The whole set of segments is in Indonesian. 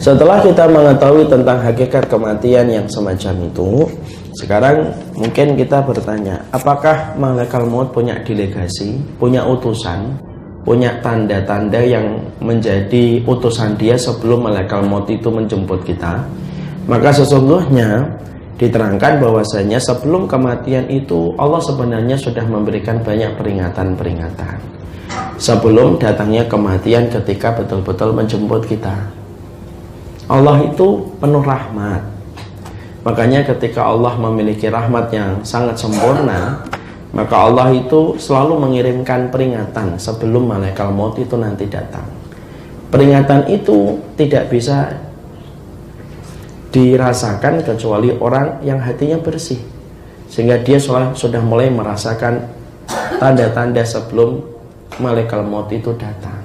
Setelah kita mengetahui tentang hakikat kematian yang semacam itu, sekarang mungkin kita bertanya, apakah malaikat maut punya delegasi, punya utusan, punya tanda-tanda yang menjadi utusan dia sebelum malaikat maut itu menjemput kita? Maka sesungguhnya diterangkan bahwasanya sebelum kematian itu Allah sebenarnya sudah memberikan banyak peringatan-peringatan sebelum datangnya kematian ketika betul-betul menjemput kita. Allah itu penuh rahmat. Makanya ketika Allah memiliki rahmat yang sangat sempurna, maka Allah itu selalu mengirimkan peringatan sebelum malaikat maut itu nanti datang. Peringatan itu tidak bisa dirasakan kecuali orang yang hatinya bersih, sehingga dia sudah mulai merasakan tanda-tanda sebelum malaikat maut itu datang.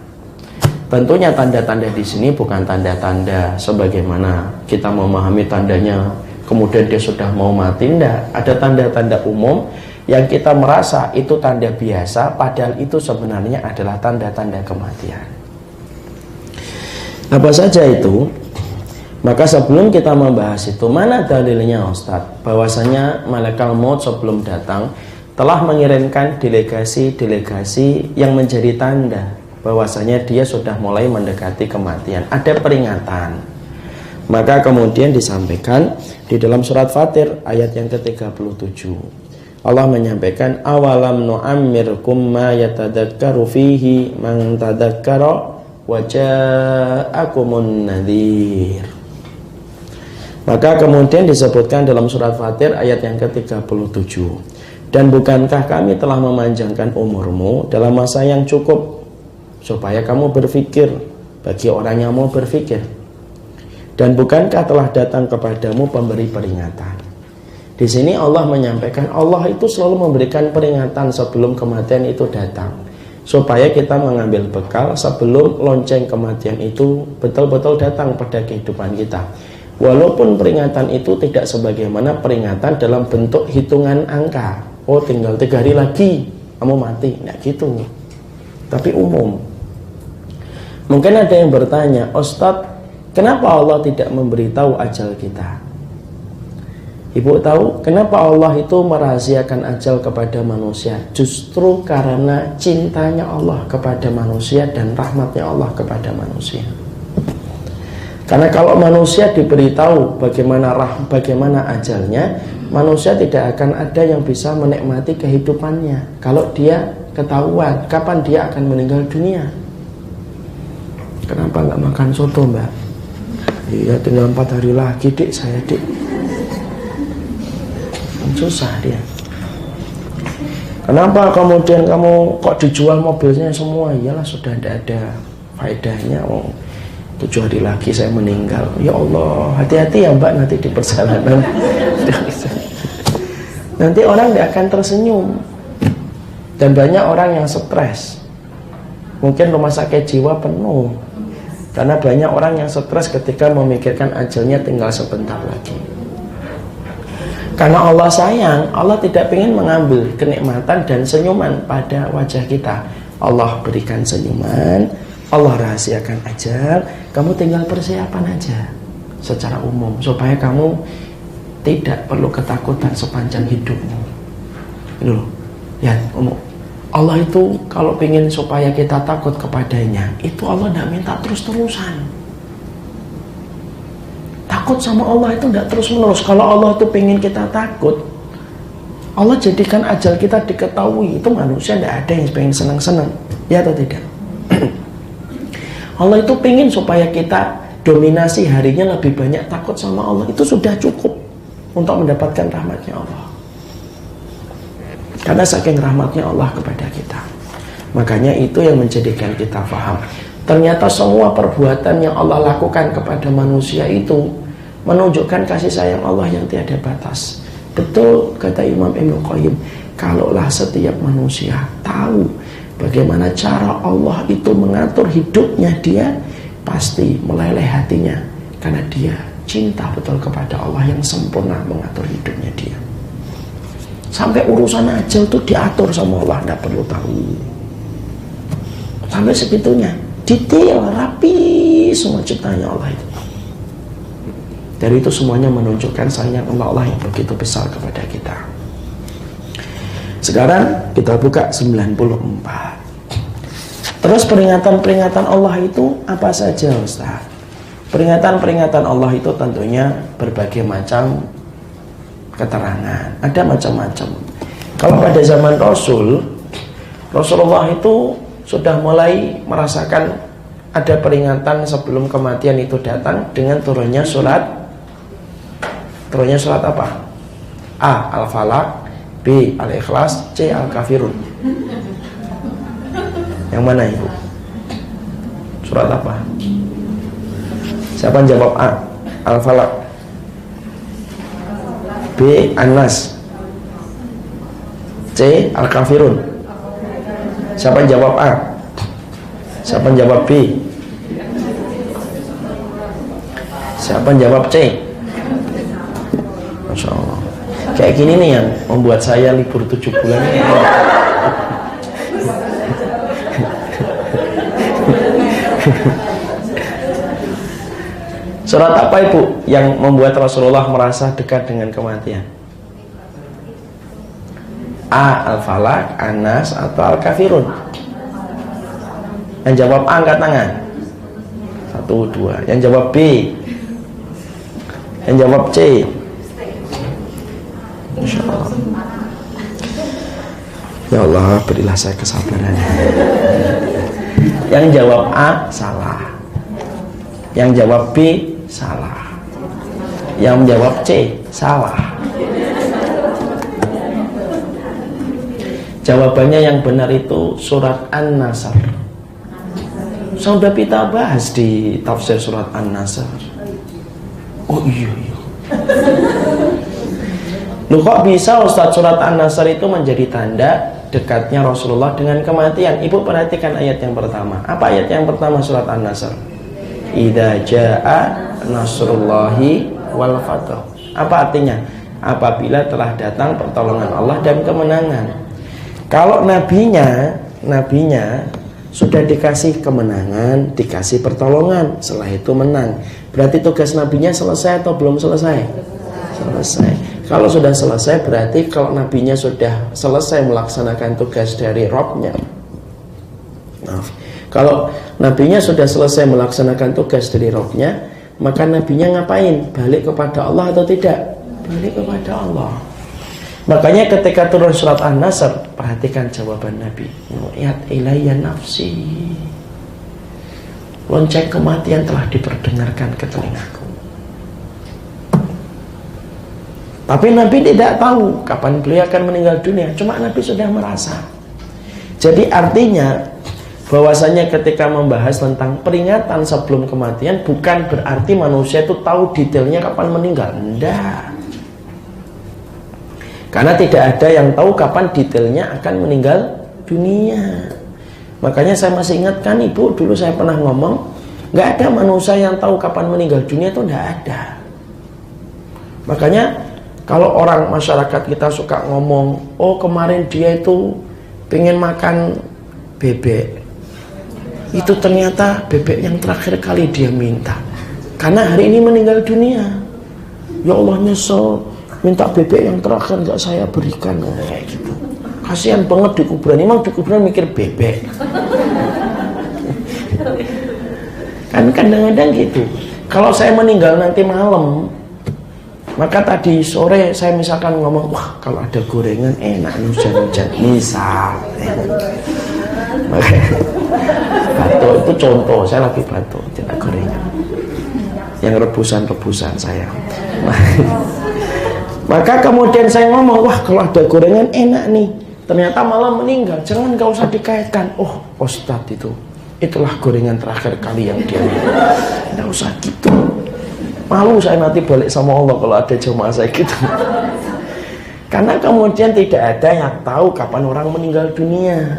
Tentunya tanda-tanda di sini bukan tanda-tanda sebagaimana kita memahami tandanya kemudian dia sudah mau mati. Tidak, ada tanda-tanda umum yang kita merasa itu tanda biasa, padahal itu sebenarnya adalah tanda-tanda kematian. Apa saja itu? Maka sebelum kita membahas itu, mana dalilnya Ustadz bahwasanya malaikat maut sebelum datang telah mengirimkan delegasi-delegasi yang menjadi tanda bahwasanya dia sudah mulai mendekati kematian, ada peringatan. Maka kemudian disampaikan di dalam surat Fatir ayat yang ke-37, Allah menyampaikan, awalam nu'ammirkum ma yatadakkaru fihi man tadakkara wa ja'akumun nadhir. Maka kemudian disebutkan dalam surat Fatir ayat yang ke-37, dan bukankah kami telah memanjangkan umurmu dalam masa yang cukup supaya kamu berpikir, bagi orang yang mau berpikir, dan bukankah telah datang kepadamu pemberi peringatan. Di sini Allah menyampaikan Allah itu selalu memberikan peringatan sebelum kematian itu datang, supaya kita mengambil bekal sebelum lonceng kematian itu betul-betul datang pada kehidupan kita. Walaupun peringatan itu tidak sebagaimana peringatan dalam bentuk hitungan angka, oh tinggal 3 hari lagi kamu mati, enggak gitu, tapi umum. Mungkin ada yang bertanya, Ustadz, kenapa Allah tidak memberitahu ajal kita? Ibu tahu kenapa Allah itu merahasiakan ajal kepada manusia? Justru karena cintanya Allah kepada manusia dan rahmatnya Allah kepada manusia. Karena kalau manusia diberitahu bagaimana ajalnya, manusia tidak akan ada yang bisa menikmati kehidupannya kalau dia ketahuan kapan dia akan meninggal dunia. Kenapa nggak makan soto, Mbak? Iya, tinggal 4 hari lagi, Dik, saya, Dik. Susah dia. Kenapa kemudian kamu kok dijual mobilnya semua? Iyalah, sudah tidak ada faedahnya. 7 hari lagi saya meninggal. Ya Allah, hati-hati ya Mbak nanti di perjalanan. Nanti orang tidak akan tersenyum. Dan banyak orang yang stres. Mungkin rumah sakit jiwa penuh, karena banyak orang yang stres ketika memikirkan ajalnya tinggal sebentar lagi. Karena Allah sayang, Allah tidak ingin mengambil kenikmatan dan senyuman pada wajah kita. Allah berikan senyuman, Allah rahasiakan ajal, kamu tinggal persiapan aja secara umum supaya kamu tidak perlu ketakutan sepanjang hidupmu. Ini loh, ya umum. Allah itu kalau ingin supaya kita takut kepadanya, itu Allah tidak minta terus-terusan. Takut sama Allah itu tidak terus-menerus. Kalau Allah itu ingin kita takut, Allah jadikan ajal kita diketahui. Itu manusia tidak ada yang pengen senang-senang, ya atau tidak? Allah itu ingin supaya kita dominasi harinya lebih banyak takut sama Allah. Itu sudah cukup untuk mendapatkan rahmatnya Allah. Karena saking rahmatnya Allah kepada kita. Makanya itu yang menjadikan kita paham. Ternyata semua perbuatan yang Allah lakukan kepada manusia itu menunjukkan kasih sayang Allah yang tiada batas. Betul kata Imam Ibnu Qayyim, kalaulah setiap manusia tahu bagaimana cara Allah itu mengatur hidupnya dia, pasti meleleh hatinya. Karena dia cinta betul kepada Allah yang sempurna mengatur hidupnya dia. Sampai urusan ajal itu diatur sama Allah, tidak perlu tahu. Sampai segitunya, detail, rapi semua ciptanya Allah itu. Dari itu semuanya menunjukkan sayang Allah yang begitu besar kepada kita. Sekarang kita buka 94. Terus peringatan-peringatan Allah itu apa saja, Ustaz? Peringatan-peringatan Allah itu tentunya berbagai macam keterangan. Ada macam-macam. Kalau pada zaman Rasulullah itu sudah mulai merasakan ada peringatan sebelum kematian itu datang dengan turunnya surat apa? A. Al-Falaq, B. Al-Ikhlas, C. Al-Kafirun. Yang mana Ibu? Surat apa? Siapa yang jawab A? Al-Falaq, B. An-Nas, C. Al-Kafirun. Siapa yang jawab A? Siapa yang jawab B? Siapa yang jawab C? Masya Allah. Kayak gini nih yang membuat saya libur 7 bulan ini. Surat apa Ibu yang membuat Rasulullah merasa dekat dengan kematian? A. Al-Falaq, An-Nas, atau Al-Kafirun? Yang jawab A angkat tangan. 1, 2. Yang jawab B? Yang jawab C? Insya Allah. Ya Allah, berilah saya kesabaran. Yang jawab A salah. Yang jawab B salah. Yang menjawab C salah. Jawabannya yang benar itu surat An-Nasr. Sudah kita bahas di tafsir surat An-Nasr. Oh iya. Loh kok bisa Ustaz surat An-Nasr itu menjadi tanda dekatnya Rasulullah dengan kematian? Ibu perhatikan ayat yang pertama. Apa ayat yang pertama surat An-Nasr? Idza jaa nasrullahi wal fath. Apa artinya? Apabila telah datang pertolongan Allah dan kemenangan. Kalau nabinya sudah dikasih kemenangan, dikasih pertolongan, setelah itu menang. Berarti tugas nabinya selesai atau belum selesai? Selesai. Kalau sudah selesai berarti kalau nabinya sudah selesai melaksanakan tugas dari Rabb-nya. Maaf. Kalau nabinya sudah selesai melaksanakan tugas dari Rabb-nya, maka nabinya ngapain? Balik kepada Allah atau tidak? Balik kepada Allah. Makanya ketika turun surat An-Nasr, perhatikan jawaban Nabi. Nu'iyat ilayya nafsi. Lonceng kematian telah diperdengarkan ke telingaku. Tapi Nabi tidak tahu kapan beliau akan meninggal dunia. Cuma Nabi sudah merasa. Jadi artinya bahwasanya ketika membahas tentang peringatan sebelum kematian, bukan berarti manusia itu tahu detailnya kapan meninggal. Tidak. Karena tidak ada yang tahu kapan detailnya akan meninggal dunia. Makanya saya masih ingatkan Ibu, dulu saya pernah ngomong, nggak ada manusia yang tahu kapan meninggal dunia, itu nggak ada. Makanya kalau orang masyarakat kita suka ngomong, oh kemarin dia itu pengen makan bebek, itu ternyata bebek yang terakhir kali dia minta, karena hari ini meninggal dunia. Ya Allah, nyesel, minta bebek yang terakhir nggak saya berikan, kayak gitu. Kasihan banget di kuburan. Emang di kuburan mikir bebek. Kan kadang-kadang gitu. Kalau saya meninggal nanti malam, maka tadi sore saya misalkan ngomong, wah kalau ada gorengan enak hujan-hujan, misal. Batuk itu contoh, saya lagi batuk, tidak gorengan. Yang rebusan-rebusan saya. Maka kemudian saya ngomong, wah kalau ada gorengan enak nih. Ternyata malam meninggal, jangan gak usah dikaitkan. Oh Ustadz itulah gorengan terakhir kali yang dia minta. Tidak usah gitu. Malu saya nanti balik sama Allah kalau ada jemaah saya gitu. Karena kemudian tidak ada yang tahu kapan orang meninggal dunia.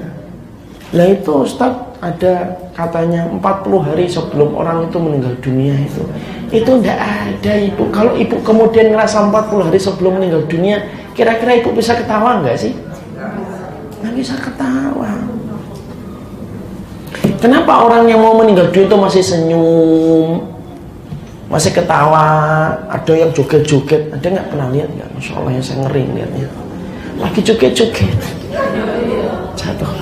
Nah itu Ustadz ada katanya 40 hari sebelum orang itu meninggal dunia itu tidak ada Ibu. Kalau Ibu kemudian ngerasa 40 hari sebelum meninggal dunia, kira-kira Ibu bisa ketawa nggak sih? Nggak bisa ketawa. Kenapa orang yang mau meninggal dunia itu masih senyum? masih ketawa, ada yang joget-joget, ada nggak pernah lihat nggak? Masya Allah, yang saya ngeri lihatnya, lagi joget-joget, jatuh.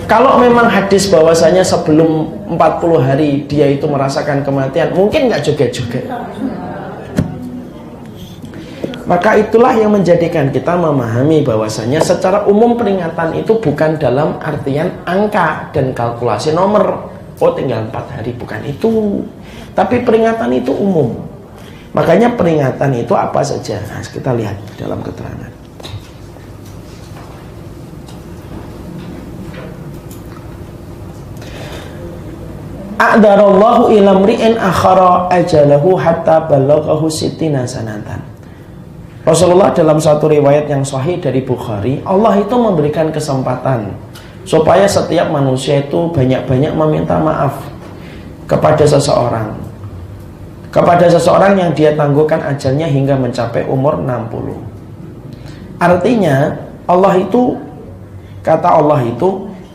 Kalau memang hadis bahwasanya sebelum 40 hari dia itu merasakan kematian, mungkin nggak joget-joget. Maka itulah yang menjadikan kita memahami bahwasanya secara umum peringatan itu bukan dalam artian angka dan kalkulasi nomor. Oh tinggal 4 hari, bukan itu. Tapi peringatan itu umum. Makanya peringatan itu apa saja. Nah, kita lihat dalam keterangan. A'darallahu ila mri'in akhara ajalahu hatta balaghahu sittina sanatan. Rasulullah dalam satu riwayat yang sahih dari Bukhari, Allah itu memberikan kesempatan supaya setiap manusia itu banyak-banyak meminta maaf kepada seseorang. Kepada seseorang yang dia tangguhkan ajalnya hingga mencapai umur 60. Artinya Allah itu,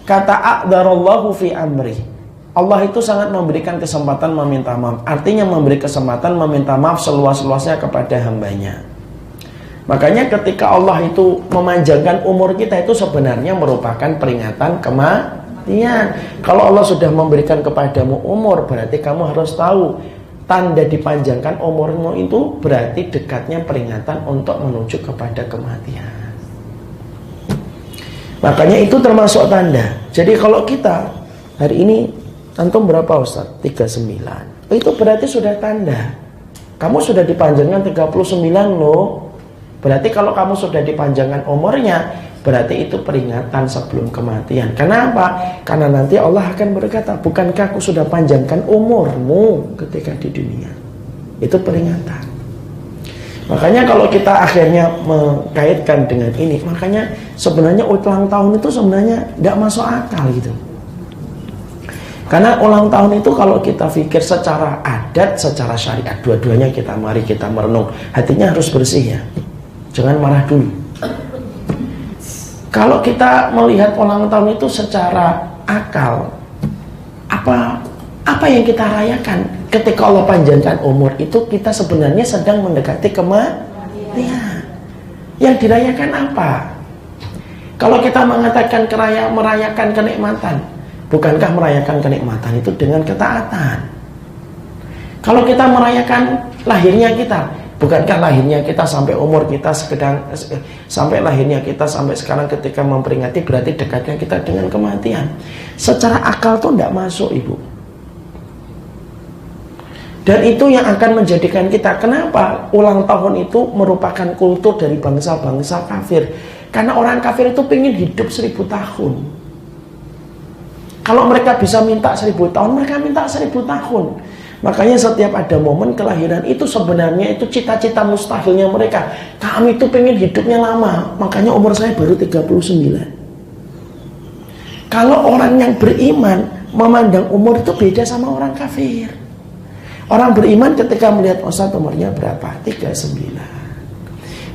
kata a'darallahu fi amri. Allah itu sangat memberikan kesempatan meminta maaf. Artinya memberi kesempatan meminta maaf seluas-luasnya kepada hambanya. Makanya ketika Allah itu memanjangkan umur kita, itu sebenarnya merupakan peringatan kematian. Kalau Allah sudah memberikan kepadamu umur, berarti kamu harus tahu tanda dipanjangkan umurmu itu berarti dekatnya peringatan untuk menuju kepada kematian. Makanya itu termasuk tanda. Jadi kalau kita hari ini antum berapa Ustaz? 39. Itu berarti sudah tanda. Kamu sudah dipanjangkan 39 loh. Berarti kalau kamu sudah dipanjangkan umurnya, berarti itu peringatan sebelum kematian. Kenapa? Karena nanti Allah akan berkata, bukankah aku sudah panjangkan umurmu ketika di dunia? Itu peringatan. Makanya kalau kita akhirnya mengkaitkan dengan ini, makanya sebenarnya ulang tahun itu sebenarnya tidak masuk akal gitu. Karena ulang tahun itu kalau kita pikir secara adat, secara syariat, dua-duanya mari kita merenung. Hatinya harus bersih ya. Jangan marah dulu. Kalau kita melihat ulang tahun itu secara akal, apa yang kita rayakan ketika Allah panjangkan umur itu, kita sebenarnya sedang mendekati kematian. Yang dirayakan apa? Kalau kita mengatakan merayakan kenikmatan, bukankah merayakan kenikmatan itu dengan ketaatan? Kalau kita merayakan lahirnya kita, bukankah lahirnya kita sampai umur kita sampai lahirnya kita sampai sekarang ketika memperingati berarti dekatnya kita dengan kematian? Secara akal tuh tidak masuk ibu. Dan itu yang akan menjadikan kita, kenapa ulang tahun itu merupakan kultur dari bangsa-bangsa kafir? Karena orang kafir itu pengen hidup 1000 tahun. Kalau mereka bisa minta 1000 tahun, mereka minta 1000 tahun. Makanya setiap ada momen kelahiran itu sebenarnya itu cita-cita mustahilnya mereka. Kami itu pengen hidupnya lama, makanya umur saya baru 39. Kalau orang yang beriman memandang umur itu beda sama orang kafir. Orang beriman ketika melihat Ustaz umurnya berapa? 39.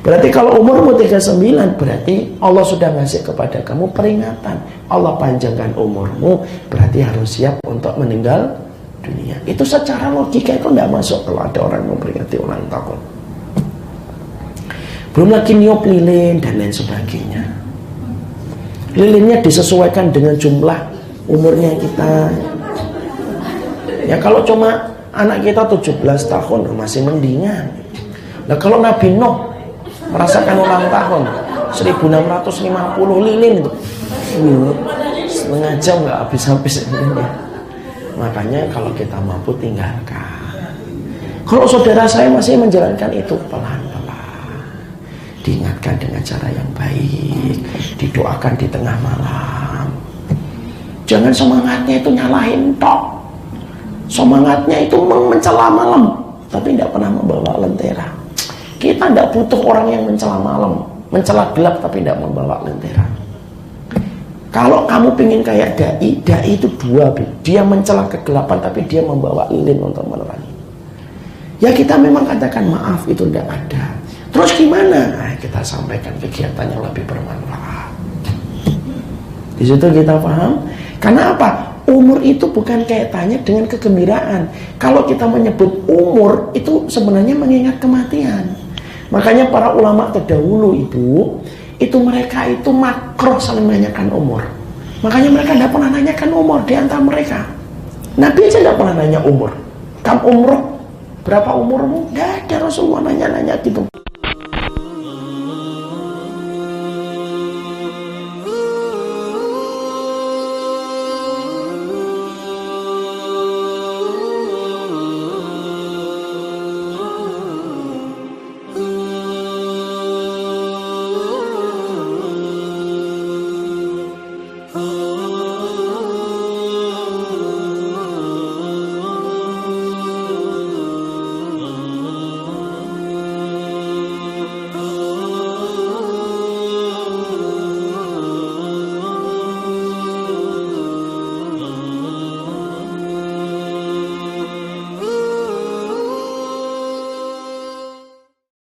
Berarti kalau umurmu 39, berarti Allah sudah ngasih kepada kamu peringatan. Allah panjangkan umurmu, berarti harus siap untuk meninggal dunia. Itu secara logika itu tidak masuk kalau ada orang memperingati ulang tahun. Belum lagi niup lilin dan lain sebagainya. Lilinnya disesuaikan dengan jumlah umurnya kita. Ya kalau cuma anak kita 17 tahun masih mendingan. Nah kalau Nabi Nuh merasakan ulang tahun 1650 lilin itu, setengah jam nggak habis-habis lilinnya. Makanya kalau kita mampu tinggalkan. Kalau saudara saya masih menjalankan itu pelan-pelan, diingatkan dengan cara yang baik, didoakan di tengah malam. Jangan semangatnya itu nyalahin tok. Semangatnya itu mencela malam, tapi tidak pernah membawa lentera. Kita tidak butuh orang yang mencela malam, mencela gelap tapi tidak membawa lentera. Kalau kamu pengen kayak dai itu dua, dia mencela kegelapan tapi dia membawa lilin untuk menerangi. Ya kita memang katakan maaf itu tidak ada. Terus gimana? Nah, kita sampaikan kegiatan yang lebih bermanfaat. Di situ kita paham. Karena apa? Umur itu bukan kaitannya dengan kegembiraan. Kalau kita menyebut umur, itu sebenarnya mengingat kematian. Makanya para ulama terdahulu Ibu, itu mereka itu makruh saling menanyakan umur. Makanya mereka tidak pernah nanyakan umur di antara mereka. Nabi aja tidak pernah nanya umur. Kam umroh, berapa umurmu? Tidak ada Rasulullah nanya-nanya gitu.